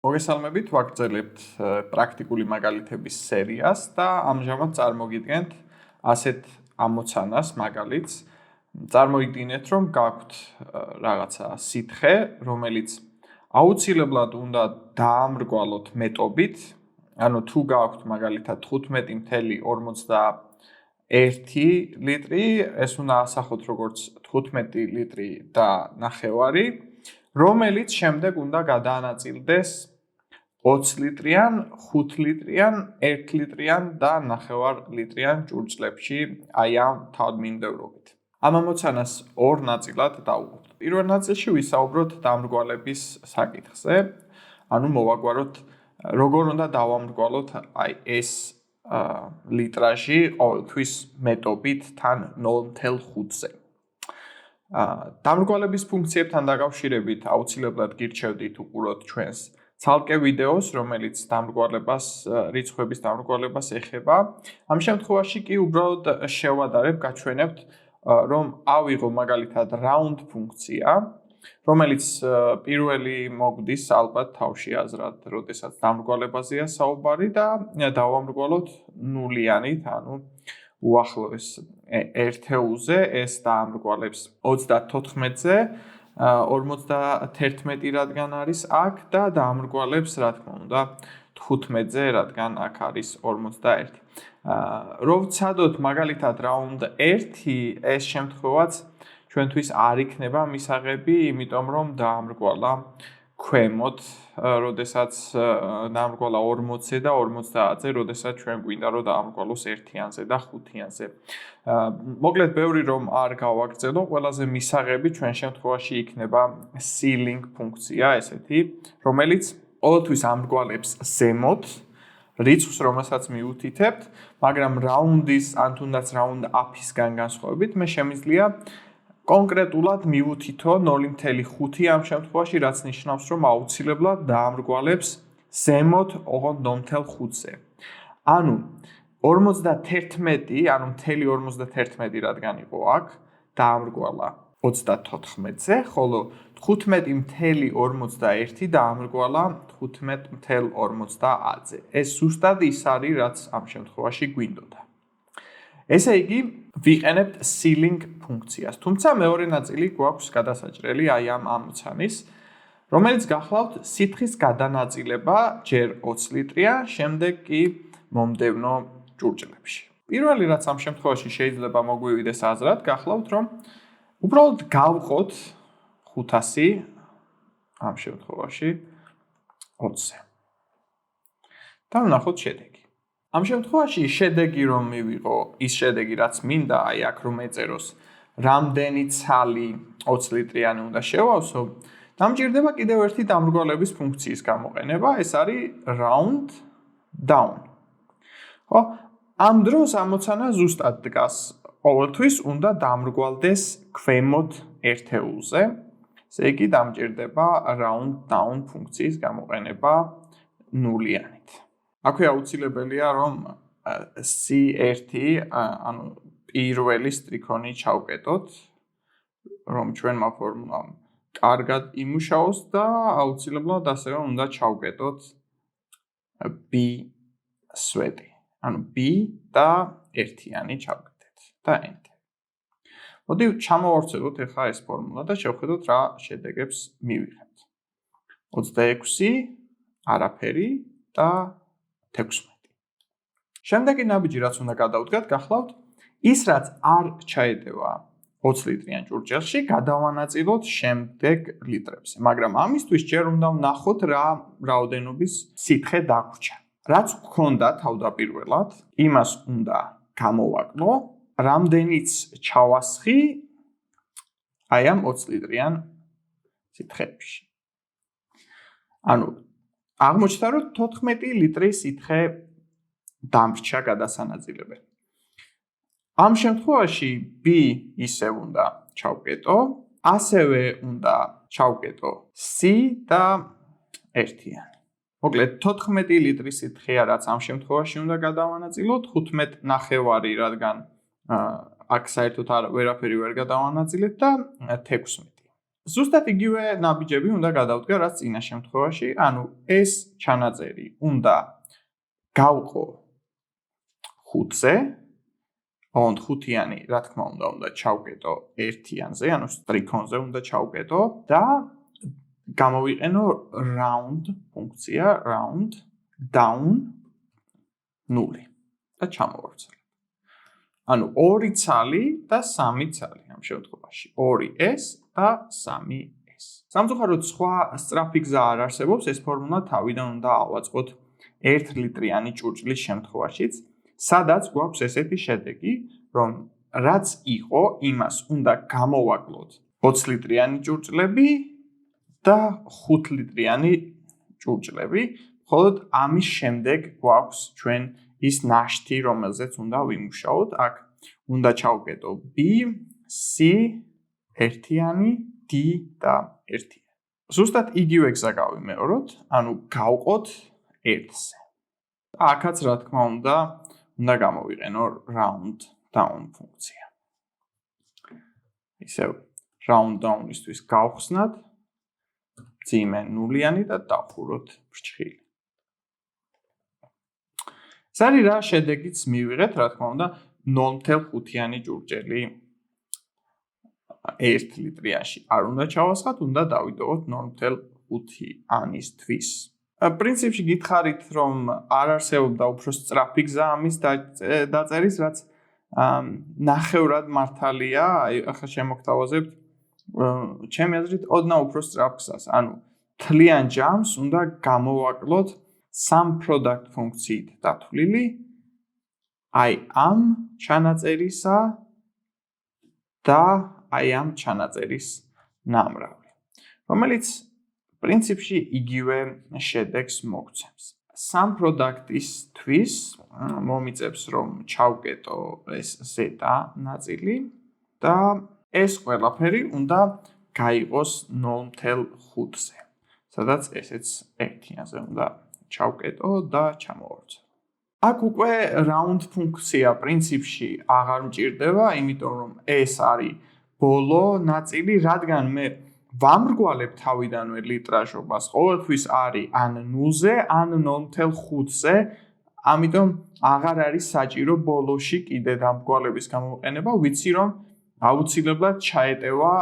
მოგესალმებით, ვაგრძელებთ პრაქტიკული მაგალითების სერიას და ამჟამად წარმოგიდგენთ ასეთ ამოცანას, მაგალითს. წარმოიდგინეთ, რომ გაქვთ რაღაცა სითხე, რომელიც აუცილებლად უნდა დაამრგვალოთ მეტობით, ანუ თუ გაქვთ მაგალითად 15.41 ლიტრი, ეს უნდა ასახოთ როგორც 15 ლიტრი და ნახევარი, რომელიც შემდეგ უნდა გადაანაწილდეს 20 ლიტრიან, 5 ლიტრიან, 1 ლიტრიან და ნახევარ ლიტრიან ჭურჭლებში, აი ამ თავდმინდევრობით. ამ ამოცანას ორ ნაწილად დავუყოთ. პირველ ნაწილში ვისაუბროთ დამრგვალების საკითხზე, ანუ მოვაგვაროთ, როგორ უნდა დავამრგვალოთ აი ეს ლიტრაჟი ყოველთვის მეტობით თან 0.5-ზე. დამრგვალების ფუნქციებთან დაკავშირებით აუცილებლად გირჩევდით უყუროთ ჩვენს ცალკე ვიდეოს, რომელიც დამრგვალებას, რიცხვების დამრგვალებას ეხება. ამ შემთხვევაში კი უბრალოდ შევადარებ, გაჩვენებთ, რომ ავიღო მაგალითად round ფუნქცია, რომელიც პირველი მოგვდის ალბათ თავში აზრად, როდესაც დამრგვალებაზეა საუბარი და დავამრგვალოთ ნულიანით, ანუ უახლოეს ერთეულზე, ეს დაამრგვალებს 34-ზე, 51 რადგან არის აქ და დაამრგვალებს, რა თქმა უნდა, 15-ზე, რადგან აქ არის 41. რო ვცადოთ მაგალითად round 1, ეს შემთხვევაც ჩვენთვის არ იქნება მისაღები, იმიტომ რომ დაამრგვალა ქვემოთ, როდესაც დაამრგვალა 40-ზე და 50-ზე, როდესაც ჩვენ გვინდა რომ დაამრგვალოს 1-იანზე და 5-იანზე. მოკლედ, ბევრი რომ არ გავაგრძელო, ყველაზე მისაღები ჩვენ შემთხვევაში იქნება ceiling ფუნქცია, ესეთი, რომელიც ყოველთვის ამრგვალებს ზემოთ რიცხვს, რომელსაც მივუთითებთ, მაგრამ რაუნდის, ან თუნდაც round up-ისგან განსხვავებით, მე შემიძლია კონკრეტულად მივუთითო 0.5 ამ შემთხვევაში, რაც ნიშნავს, რომ აუცილებლად დაამრგვალებს ზემოთ 0.5-ზე. ანუ 51, ანუ მთელი 51 რადგან იყო აქ, დაამრგვალა 34-ზე, ხოლო 15.41 დაამრგვალა 15.50-ზე. ეს ზუსტად ის არის, რაც ამ შემთხვევაში გვინდოდა. ესე იგი, ვიყენებთ ceiling ფუნქციას. თუმცა მეორე ნაწილი გვაქვს გადასაჭრელი აი ამ ამოცანის, რომელიც გახლავთ სითხის გადანაწილება ჯერ 20 ლიტრია, შემდეგ კი მომდევნო ჭურჭლებში. პირველი, რაც ამ შემთხვევაში შეიძლება მოგვივიდეს აზრად, გახლავთ, რომ უბრალოდ გავყოთ 500 ამ შემთხვევაში 20-ზე. და ვნახოთ შედეგი. ამ შემთხვევაში შედეგი რომ მივიღო, ის შედეგი რაც მინდა, აი აქ რომ ეწეროს, რამდენი ცალი 20 ლიტრიანი უნდა შევავსო, დამჭირდება კიდევ ერთი დამრგვალების ფუნქციის გამოყენება, ეს არის round down. ხო? ამ დროს ამოცანა ზუსტად დგას, ყოველთვის უნდა დამრგვალდეს ქვემოთ ერთეულზე, ესე იგი დამჭირდება round down ფუნქციის გამოყენება ნულიანით. აქვე აუცილებელია, რომ C1, ანუ პირველი სტრიქონი ჩავკეტოთ, რომ ჩვენმა ფორმულამ კარგად იმუშაოს და აუცილებლად ასევე უნდა ჩავკეტოთ B სვეტი. ანუ B და 1-იანი ჩავკეტეთ და Enter. მოდი ჩამოვავრცელოთ ახლა ეს ფორმულა და შევხედოთ რა შედეგებს მივიღებთ. 26, არაფერი და 16. შემდეგი ნაბიჯი რაც უნდა გადავდგათ, გახლავთ, ის რაც არ ჩაედევა 20 ლიტრიან ჭურჭელში, გადავანაწილოთ შემდეგ ლიტრებზე. მაგრამ ამისთვის ჯერ უნდა ვნახოთ რა რაოდენობის სითხე დაგვრჩა. რაც გქონდა თავდაპირველად, იმას უნდა გამოვაკლო, რამდენიც ჩავასხი აი ამ 20 ლიტრიან სითხეებში. ანუ აღმოჩნდა, რომ 14 ლიტრი სითხე დამრჩა გადასანაწილებელი. ამ შემთხვევაში B ისევ უნდა ჩავკეტო, ასევე უნდა ჩავკეტო C და 1-იანი. მოკლედ 14 ლიტრი სითხეა, რაც ამ შემთხვევაში უნდა გადავანაწილოთ, 15.5, რადგან აქ საერთოდ ვერაფერი ვერ გადავანაწილეთ და 16. ზუსტად იგივე ნაბიჯები უნდა გადავდგა, რაც წინა შემთხვევაში, ანუ ეს ჩანაწერი უნდა გავყო 5-ზე, ოღონდ 5-იანი, რა თქმა უნდა ჩავკეტო 1-იანზე, ანუ სტრიქონზე უნდა ჩავკეტო და გამოვიყენო round ფუნქცია, round down 0 და ჩამოვარցალებ. ანუ 2 ცალი და 3 ცალი ამ შემთხვევაში. 2s და 3s. სამწუხაროდ სხვა სწრაფი გზა არ არსებობს, ეს ფორმულა თავიდან უნდა ავაწყოთ 1 ლიტრიანი ჭურჭლის შემთხვევაშიც, სადაც გვაქვს ესეთი შედეგი, რომ რაც იყო, იმას უნდა გამოვაკლოთ 20 litrიანი ჭურჭლები და 5 litrიანი ჭურჭლები, მხოლოდ ამის შემდეგ გვაქვს ჩვენ ის ნაშთი, რომელზეც უნდა ვიმუშაოთ. აქ უნდა ჩავკეტო B, C, 1-იანი, D და 1-იანი. ზუსტად იგივე გზა გავიმეოროთ, ანუ გავყოთ 1-ზე. აქაც რა თქმა უნდა გამოვიყენო round down ფუნქცია. ისევ round down-ისთვის გავხსნათ ძიმე 0-იანი და დავხუროთ ფრჩხილი. ეს არის რა შედეგიც მივიღეთ, რა თქმა უნდა, 0.5-იანი ჭურჭელი 1 litrიაში არ უნდა ჩავასხათ, უნდა დავიდოვოთ 0.5-ანისთვის. პრინციპში გითხარით, რომ არ არსებობდა უფრო სწრაფი გზა ამის დაწერის, რაც ნახევრად მართალია, ახლა შემოგთავაზებთ ჩემი აზრით ოდნავ უფრო სწრაფ გზას. ანუ თლიან ჯამს უნდა გამოვაკლოთ სამ product ფუნქციით დათვლილი აი ამ ჩანაწერისა და აი ამ ჩანაწერის ნამრავი, რომელიც პრინციპში იგივე შედეგს მოგცემს. სამ product-ისთვის მომიწევს რომ ჩავკეტო ეს ზედა ნაწილი და ეს ყველაფერი უნდა გაიყოს 0.5-ზე, სადაც ესეც 1-იანზე უნდა ჩავკეტო და ჩამოვარցო. აქ უკვე round ფუნქცია პრინციპში აღარ მჭირდება, იმიტომ რომ ეს არის ბოლო ნაწილი, რადგან მე ვამრგვალებ თავიდანვე ლიტრაჟობას, ყოველთვის არის ან 0-ზე, ან 0.5-ზე, ამიტომ აღარ არის საჭირო ბოლოში კიდე დამრგვალების გამოყენება, ვიცი რომ აუცილებლად ჩაეტევა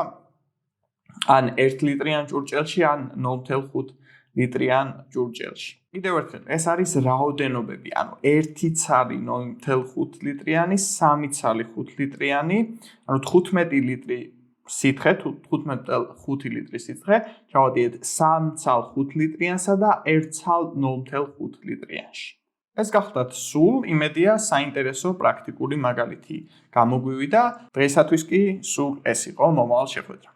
ან 1 litrიან ჭურჭელში, ან 0.5 litrიან ჭურჭელში. კიდევ ერთხელ, ეს არის რაოდენობები, ანუ 1 ცალი 0.5 litrიანი, 3 ცალი 5 litrიანი, ანუ 15 ლიტრი სითხე, 15.5 ლიტრი სითხე, ჩავადიეთ 3 ცალ 5 litrიანსა და 1 ცალ 0.5 litrიანში. ეს გახლდათ სულ, იმედია საინტერესო პრაქტიკული მაგალითი გამოგვივიდა. დღეისათვის კი სულ ეს იყო, მომავალ შეხვედრამდე.